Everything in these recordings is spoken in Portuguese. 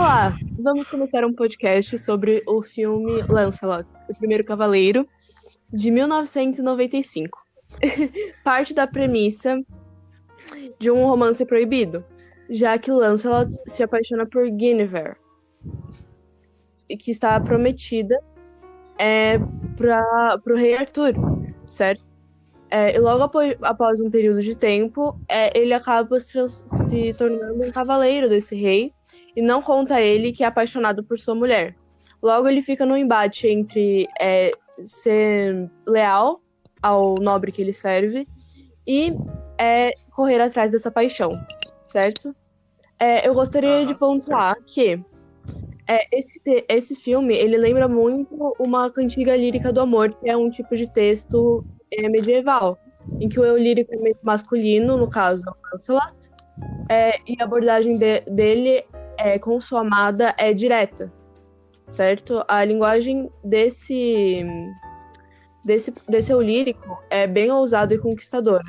Olá, vamos começar um podcast sobre o filme Lancelot, O Primeiro Cavaleiro, de 1995. Parte da premissa de um romance proibido, já que Lancelot se apaixona por Guinevere, que está prometida para o rei Arthur, certo? E logo após um período de tempo, ele acaba se tornando um cavaleiro desse rei e não conta a ele que é apaixonado por sua mulher. Logo ele fica no embate entre ser leal ao nobre que ele serve e correr atrás dessa paixão, certo? Eu gostaria de pontuar que esse filme, ele lembra muito uma cantiga lírica do amor, que é um tipo de texto medieval, em que o eu lírico é masculino, no caso, é o Lancelot, e a abordagem dele com sua amada é direta, certo? A linguagem desse eu lírico é bem ousado e conquistadora.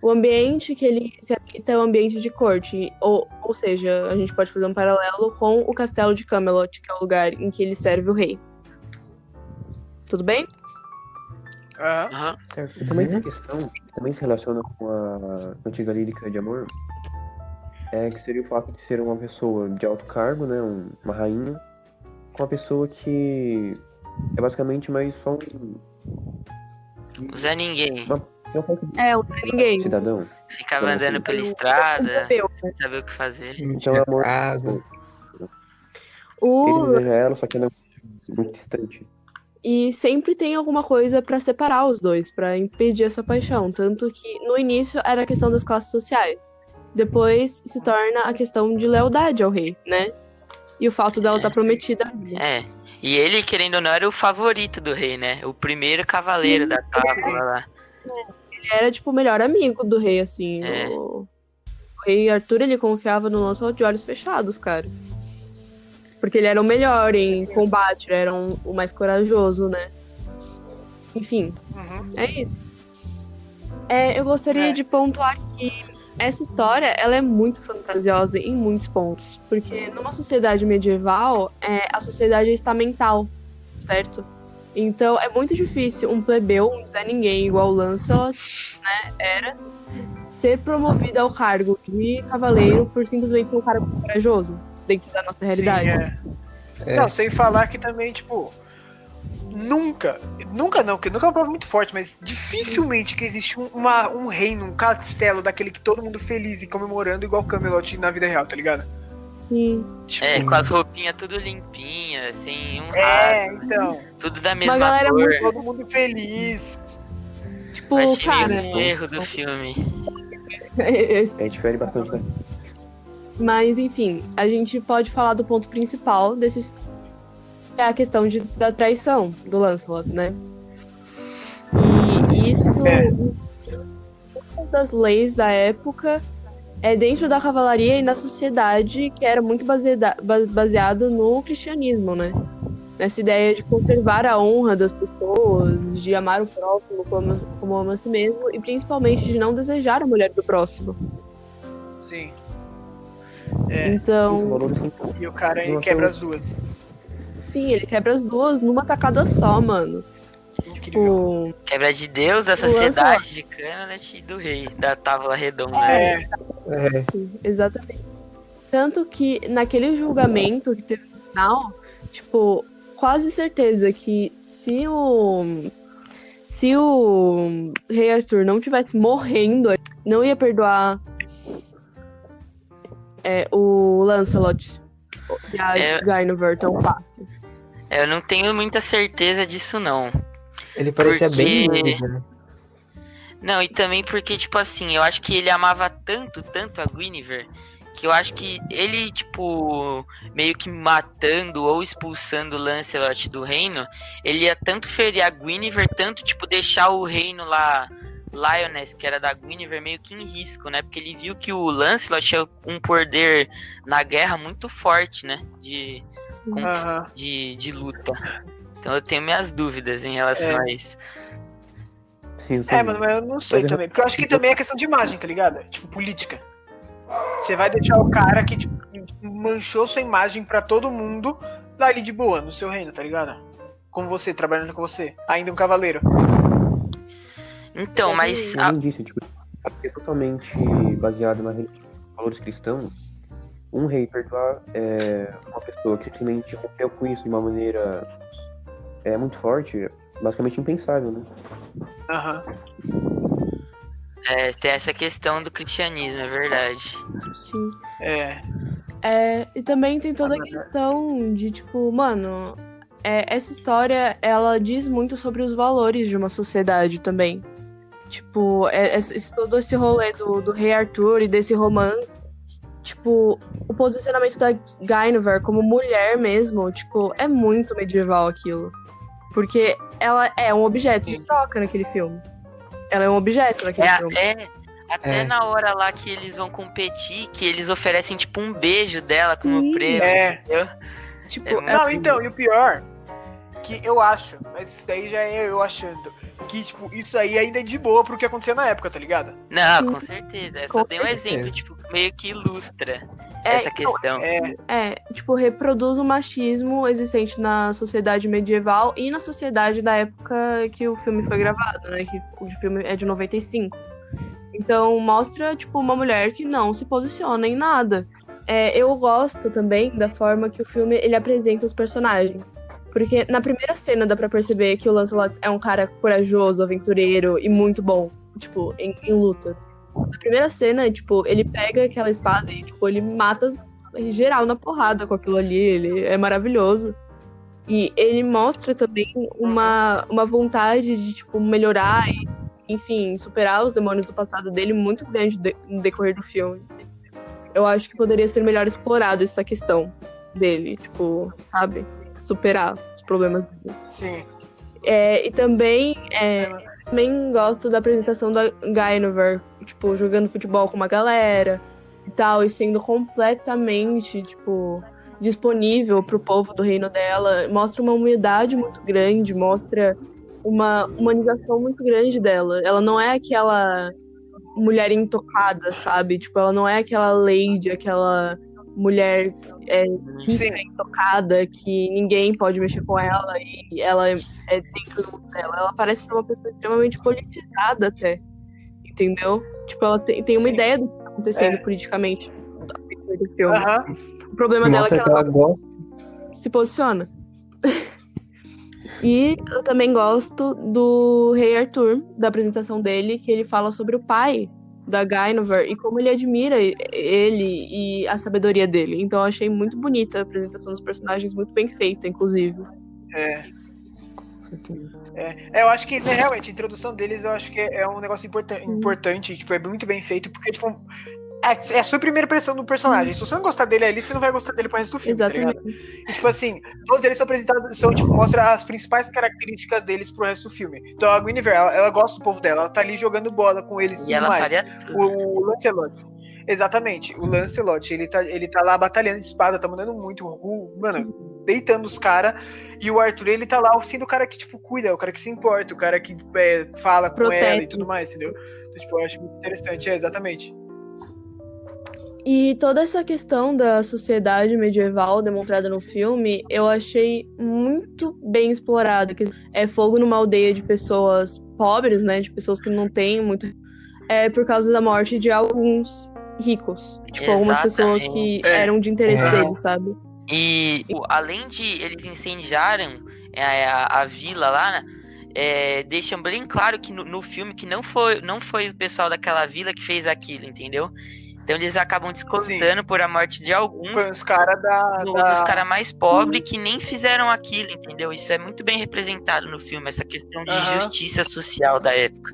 O ambiente que ele se habita é um ambiente de corte, ou seja, a gente pode fazer um paralelo com o castelo de Camelot, que é o lugar em que ele serve o rei. Tudo bem? Uhum. Certo. E também tem questão, também se relaciona com a antiga lírica de amor, que seria o fato de ser uma pessoa de alto cargo, né, uma rainha, com uma pessoa que é basicamente mais só Zé Ninguém. Um Zé Ninguém. Cidadão. Ficava andando pela estrada, sem saber o que fazer. Então é amor. Ele deseja ela, só que ela é muito distante. E sempre tem alguma coisa pra separar os dois, pra impedir essa paixão. Tanto que no início era a questão das classes sociais. Depois se torna a questão de lealdade ao rei, né? E o fato dela estar prometida. E ele, querendo ou não, era o favorito do rei, né? O primeiro cavaleiro da tábua lá. Ele era, tipo, o melhor amigo do rei, assim. O rei Arthur, ele confiava no Lancelot de olhos fechados, cara. Porque ele era o melhor em combate, ele era o mais corajoso, né? Enfim, é isso. Eu gostaria de pontuar que essa história, ela é muito fantasiosa em muitos pontos. Porque numa sociedade medieval, a sociedade é estamental, certo? Então é muito difícil um plebeu, um Zé Ninguém igual o Lancelot, né, ser promovido ao cargo de cavaleiro por simplesmente ser um cara corajoso dentro da nossa realidade. Sim, Não, sem falar que também, tipo, nunca não, porque nunca é uma prova muito forte, mas dificilmente que existe um reino, um castelo daquele que todo mundo feliz e comemorando igual Camelot na vida real, tá ligado? Sim. Tipo, Com as roupinhas tudo limpinhas, sem um rasgo, então. tudo da mesma Uma galera cor. Todo mundo feliz. Tipo, Achei cara. meio um erro do filme. Difere bastante, né? Mas, enfim, a gente pode falar do ponto principal desse filme, que é a questão da traição do Lancelot, né? E isso, uma das leis da época, dentro da cavalaria e na sociedade que era muito baseada no cristianismo, né? Nessa ideia de conservar a honra das pessoas, de amar o próximo como ama a si mesmo e principalmente de não desejar a mulher do próximo. Sim. Então, E o cara quebra as duas. Sim, ele quebra as duas numa tacada só, mano. Incrível. Quebra de Deus, da sociedade de Camelot e do rei, da tábua redonda. Exatamente. Tanto que naquele julgamento que teve no final, tipo, quase certeza que se o rei Arthur não tivesse morrendo, não ia perdoar o Lancelot e a Guinevere tão fácil. Eu não tenho muita certeza disso, não. Ele parecia bem novo, né? Não, e também porque, tipo assim, eu acho que ele amava tanto a Guinevere, que eu acho que ele, tipo, meio que matando ou expulsando o Lancelot do reino, ele ia tanto ferir a Guinevere, tanto, tipo, deixar o reino lá, Lyonesse, que era da Guinevere, meio que em risco, né? Porque ele viu que o Lancelot tinha um poder na guerra muito forte, né? De luta. Então eu tenho minhas dúvidas em relação a isso. Sim. Mano, mas eu não sei também. Porque eu acho que também é questão de imagem, tá ligado? Tipo, política. Você vai deixar o cara que, tipo, manchou sua imagem pra todo mundo lá ali de boa, no seu reino, tá ligado? Com você, trabalhando com você. Ainda um cavaleiro. Então, mas E além disso, tipo, é totalmente baseado na religião, valores cristãos. Um rei perdoar uma pessoa que simplesmente rompeu com isso de uma maneira muito forte, basicamente impensável, né? Aham. tem essa questão do cristianismo, é verdade. Sim. E também tem toda a questão de, tipo, mano, essa história, ela diz muito sobre os valores de uma sociedade também. Tipo, todo esse rolê do Rei Arthur e desse romance. Tipo, o posicionamento da Guinevere como mulher mesmo, tipo, é muito medieval aquilo. Porque ela é um objeto de troca naquele filme. Ela é um objeto naquele filme. Até na hora lá que eles vão competir, que eles oferecem, tipo, um beijo dela como prêmio, entendeu? Tipo, Não, então, e o pior, que eu acho, mas isso daí já é eu achando, que, tipo, isso aí ainda é de boa pro que acontecia na época, tá ligado? Não, com certeza. Eu só dei um exemplo, tipo, meio que ilustra essa questão. Tipo, reproduz o machismo existente na sociedade medieval e na sociedade da época que o filme foi gravado, né? Que o filme é de 95. Então, mostra, tipo, uma mulher que não se posiciona em nada. Eu gosto também da forma que o filme, ele apresenta os personagens. Porque na primeira cena dá pra perceber que o Lancelot é um cara corajoso, aventureiro e muito bom, tipo, em luta. Na primeira cena, tipo, ele pega aquela espada e, tipo, ele mata geral na porrada com aquilo ali, ele é maravilhoso. E ele mostra também uma vontade de, tipo, melhorar e, enfim, superar os demônios do passado dele muito grande no decorrer do filme. Eu acho que poderia ser melhor explorado essa questão dele, tipo, sabe? Superar os problemas dele. Sim. E também gosto da apresentação da Guinevere, tipo, jogando futebol com uma galera e tal, e sendo completamente, tipo, disponível pro povo do reino dela. Mostra uma humildade muito grande, mostra uma humanização muito grande dela. Ela não é aquela mulher intocada, sabe? Tipo, ela não é aquela lady, aquela mulher rica, intocada, que ninguém pode mexer com ela e ela é dentro do mundo dela. Ela parece ser uma pessoa extremamente politizada até, entendeu? Tipo, ela tem uma ideia do que tá acontecendo politicamente no filme. O problema dela é que ela gosta. se posiciona. E eu também gosto do Rei Arthur, da apresentação dele, que ele fala sobre o pai da Guinevere e como ele admira ele e a sabedoria dele. Então eu achei muito bonita a apresentação dos personagens, muito bem feita, inclusive. Eu acho que, né, realmente, a introdução deles eu acho que é um negócio importante, tipo, é muito bem feito, porque, tipo, é a sua primeira impressão do personagem. Se você não gostar dele ali, você não vai gostar dele pro resto do filme, exatamente. Tá ligado? E, tipo assim, todos eles são apresentados, tipo, mostra as principais características deles pro resto do filme. Então a Guinevere, ela gosta do povo dela, ela tá ali jogando bola com eles e tudo mais. O Lancelot. Exatamente, o Lancelot, ele tá lá batalhando de espada, tá mandando muito, mano, deitando os caras. E o Arthur, ele tá lá sendo o cara que, tipo, cuida, o cara que se importa, o cara que fala com ela e tudo mais, entendeu? Então, tipo, eu acho muito interessante, exatamente. E toda essa questão da sociedade medieval demonstrada no filme, eu achei muito bem explorada. É fogo numa aldeia de pessoas pobres, né? De pessoas que não têm muito. Por causa da morte de alguns ricos. Tipo, algumas pessoas que eram de interesse deles, sabe? E além de eles incendiarem a vila lá, deixam bem claro que no filme que não foi o pessoal daquela vila que fez aquilo, entendeu? Então eles acabam descontando por a morte de alguns. Foi os caras dos caras mais pobres que nem fizeram aquilo, entendeu? Isso é muito bem representado no filme, essa questão de justiça social da época.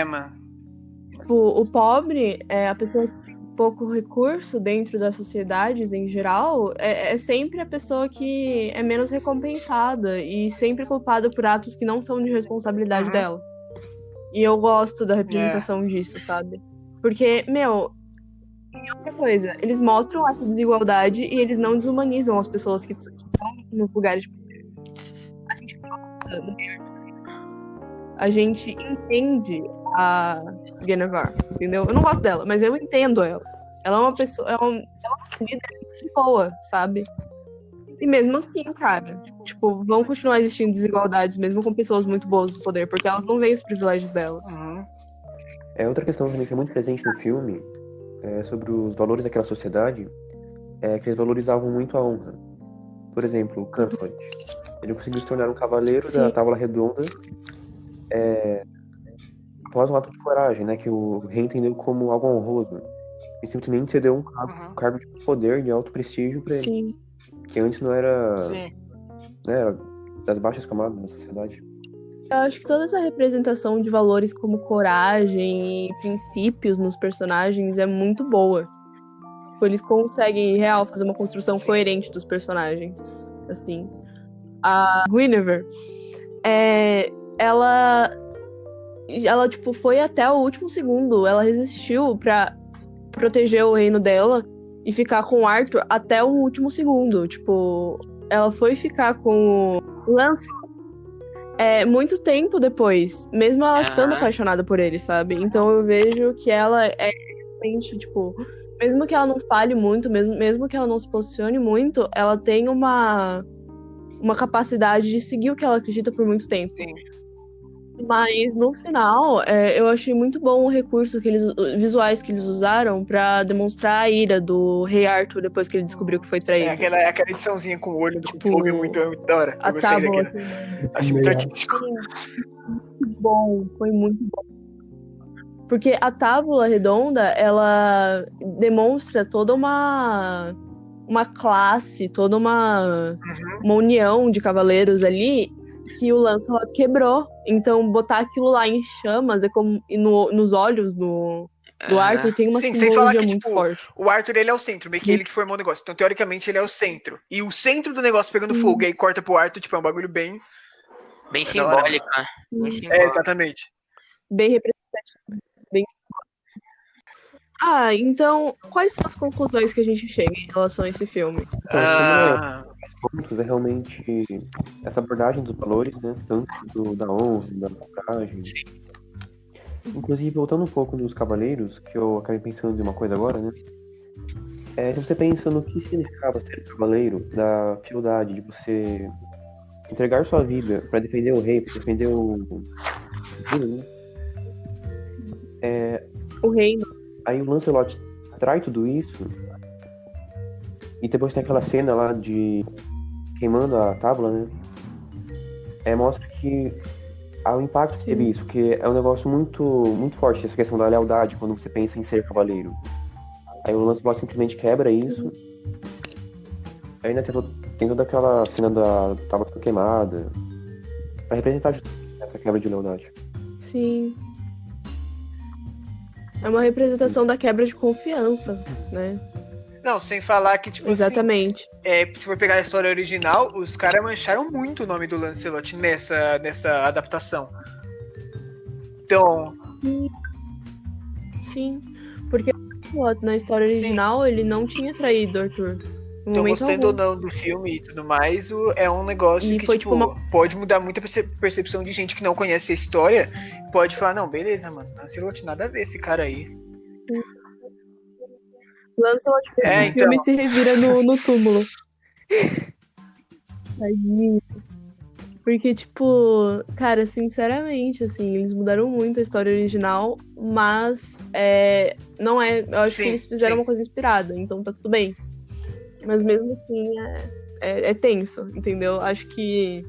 Mano. O pobre, a pessoa que tem pouco recurso dentro das sociedades em geral, é sempre a pessoa que é menos recompensada e sempre culpada por atos que não são de responsabilidade dela. E eu gosto da representação disso, sabe? Porque, e outra coisa, eles mostram essa desigualdade e eles não desumanizam as pessoas que estão nos lugares de poder. A gente entende a Guinevere, entendeu? Eu não gosto dela, mas eu entendo ela. Ela é uma pessoa, ela é uma líder muito boa, sabe? E mesmo assim, cara, tipo, vão continuar existindo desigualdades, mesmo com pessoas muito boas no poder, porque elas não veem os privilégios delas. Uhum. Outra questão também que é muito presente no filme é sobre os valores daquela sociedade, é que eles valorizavam muito a honra. Por exemplo, o Canfield, ele conseguiu se tornar um cavaleiro da Sim. Távola Redonda após um ato de coragem, né, que o rei entendeu como algo honroso. E simplesmente cedeu um Uhum. cargo de poder, de alto prestígio para ele, Sim. que antes não era, Sim. né, era das baixas camadas da sociedade. Eu acho que toda essa representação de valores como coragem e princípios nos personagens é muito boa. Tipo, eles conseguem, real, fazer uma construção Sim. coerente dos personagens. Assim. A Guinevere, ela, tipo, foi até o último segundo. Ela resistiu pra proteger o reino dela e ficar com o Arthur até o último segundo. Tipo, ela foi ficar com o Lance muito tempo depois, mesmo ela estando Aham. apaixonada por ele, sabe? Então eu vejo que ela é realmente, tipo, mesmo que ela não fale muito, mesmo que ela não se posicione muito, ela tem uma capacidade de seguir o que ela acredita por muito tempo. Sim. Mas no final, eu achei muito bom o recurso visuais que eles usaram pra demonstrar a ira do rei Arthur depois que ele descobriu que foi traído. Aquela ediçãozinha com o olho do Tipo, fogo é muito da hora. A Eu gostei tábua. daquela. Achei muito artístico. Muito bom, foi muito bom. Porque a tábua redonda, ela demonstra toda uma classe, toda uma união de cavaleiros ali que o Lancelot quebrou. Então, botar aquilo lá em chamas é como. E nos olhos do Arthur tem uma Sim, sem falar simbologia que, muito tipo, forte. o Arthur, ele é o centro, meio que ele que formou o negócio. Então, teoricamente, ele é o centro. E o centro do negócio pegando Sim. fogo e aí corta pro Arthur, tipo, é um bagulho bem... Bem É da hora, simbólico, né? Bem É, simbólico. exatamente. Bem representativo. Bem... então, quais são as conclusões que a gente chega em relação a esse filme? Os pontos é realmente essa abordagem dos valores, né? Tanto da honra, da coragem. Inclusive, voltando um pouco nos cavaleiros, que eu acabei pensando em uma coisa agora, né? Se você pensa no que significava ser cavaleiro, da fealdade, de você entregar sua vida pra defender o rei, pra defender o reino, né? O reino. Aí o Lancelot trai tudo isso e depois tem aquela cena lá de queimando a tábua, né? Mostra que há um impacto que teve isso, que é um negócio muito, muito forte, essa questão da lealdade quando você pensa em ser cavaleiro. Aí o Lancelot simplesmente quebra isso. Aí ainda tem toda aquela cena da tábua toda queimada pra representar essa quebra de lealdade. Sim. É uma representação da quebra de confiança, né? Não, sem falar que, tipo, exatamente. Assim, se for pegar a história original, os caras mancharam muito o nome do Lancelot nessa adaptação. Então... Sim, porque o Lancelot, na história original, ele não tinha traído Arthur. Então, gostando ou não do filme e tudo mais, é um negócio que foi, tipo, pode mudar muito a percepção de gente que não conhece a história. Pode falar, não, beleza, mano, Lancelot, nada a ver esse cara aí. Lancelot, o filme se revira no túmulo. Porque, tipo, cara, sinceramente, assim, eles mudaram muito a história original, mas não é. Eu acho que eles fizeram uma coisa inspirada, então tá tudo bem. Mas mesmo assim é tenso, entendeu? Acho que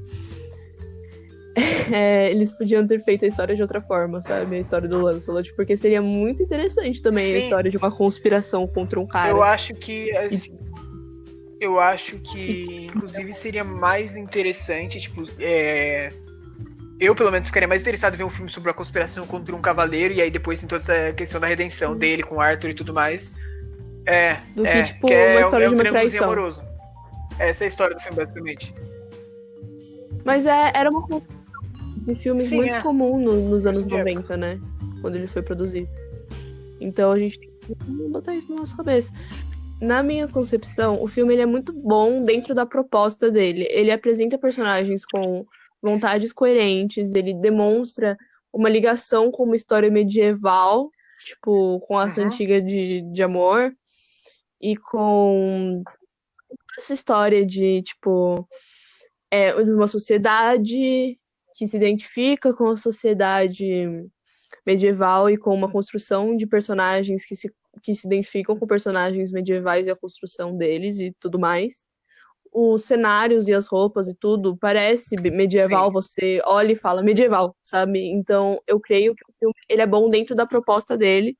eles podiam ter feito a história de outra forma, sabe? A história do Lancelot, porque seria muito interessante também a história de uma conspiração contra um cara. Eu acho que inclusive seria mais interessante, tipo, eu pelo menos ficaria mais interessado em ver um filme sobre a conspiração contra um cavaleiro, e aí depois tem toda essa questão da redenção dele com Arthur e tudo mais. Do que, tipo, uma história de uma traição. Amoroso. Essa é a história do filme, basicamente. Mas era uma de filmes muito comum nos anos 90, né? Quando ele foi produzido. Então a gente tem que botar isso na nossa cabeça. Na minha concepção, o filme ele é muito bom dentro da proposta dele. Ele apresenta personagens com vontades coerentes, ele demonstra uma ligação com uma história medieval, tipo, com essa antiga de amor. e com essa história de, tipo, de uma sociedade que se identifica com a sociedade medieval e com uma construção de personagens que se identificam com personagens medievais e a construção deles e tudo mais. Os cenários e as roupas e tudo parece medieval, Sim. você olha e fala medieval, sabe? Então eu creio que o filme ele é bom dentro da proposta dele